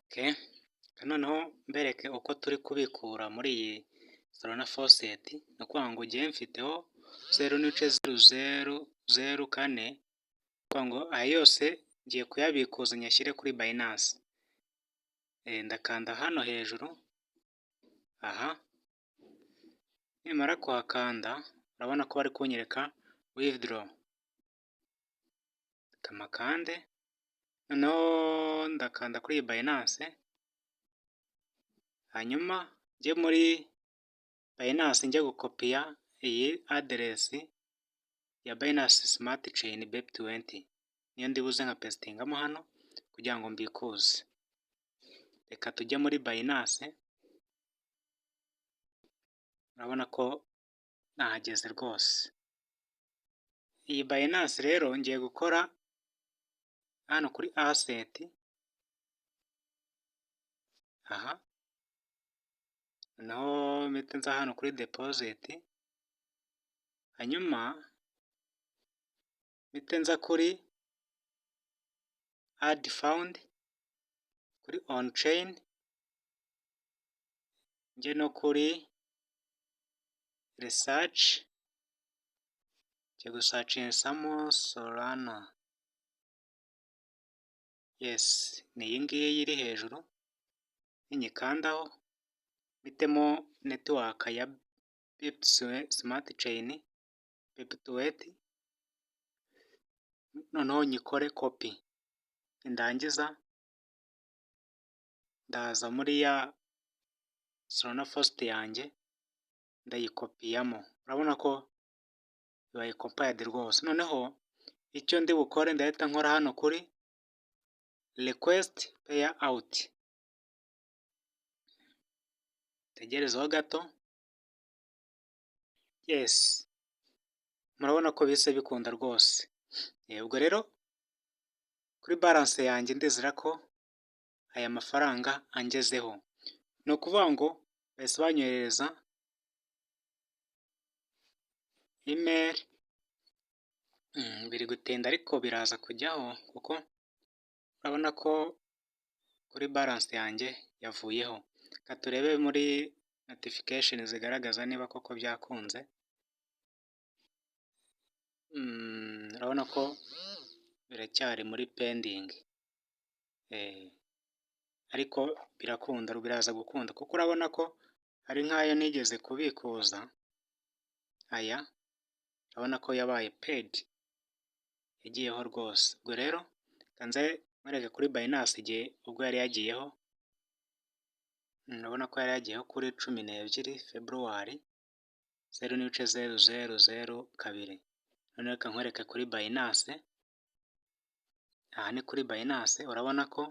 Okay. Noneho mbereke uko turi kubikura muri iyi Solana Faucet, ni ukuvuga ngo njyewe mfiteho 0.0004, ni ukuvuga ngo aya yose ngiye kuyabikuza nyashyire kuri Binance. Ndakanda hano hejuru, aha, nimara kuhakanda urabona ko bari kunyereka withdraw, kamakande, noneho ndakanda kuri iyi Binance, hanyuma njye muri Binance njye gukopiya iyi aderesi ya Binance Smart Chain BEP20, niyo ndibuze nka pestingamo hano kugira ngo mbikuze. Reka tujye muri Binance, urabona ko nahageze rwose. Iyi Binance rero ngiye gukora hano kuri asset, aha, noneho mpite nza hano kuri deposit, hanyuma mpite nza kuri add found, kuri on chain, njye no kuri research, njye gusacingisamo Solana. Yes, ni iyi ngiyi iri hejuru, ninyikandaho mpitemo network ya BEP Smart Chain BEP20, noneho nyikore copy, ndangiza ndaza muri ya Solana Faucet yanjye ndayikopiyamo, urabona ko ibaye copied rwose. Noneho icyo ndi bukore ndahita nkora hano kuri request pair out, tegerezaho gato. Yes, murabona ko bise bikunda rwose. Ubwo rero kuri balance yanjye ndizera ko aya mafaranga angezeho, ni ukuvuga ngo bahise banyoherereza email, biri gutinda ariko biraza kujyaho kuko urabona ko kuri balance yanjye yavuyeho. Reka turebe muri notification zigaragaza niba koko byakunze. Urabona ko biracyari muri pending, ariko birakunda, biraza gukunda kuko urabona ko hari nk'ayo nigeze kubikuza, aya urabona ko yabaye paid, yagiyeho rwose. Ubwo rero kanze mwereke kuri Binance igihe ubwo yari yagiyeho, urabona ko yari yagiyeho kuri 12 February 0.0002. Noneho reka nkwereke kuri Binance, aha ni kuri Binance, urabona ko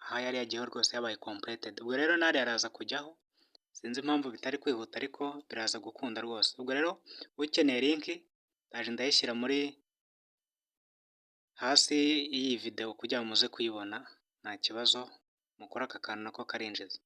aha yari yagiyeho rwose yabaye completed. Ubwo rero nari araza kujyaho, sinzi impamvu bitari kwihuta ariko biraza gukunda rwose. Ubwo rero ukeneye link ndaje ndayishyira muri hasi y'iyi video kugira ngo muze kuyibona, nta kibazo, mukora aka kantu nako karinjiza.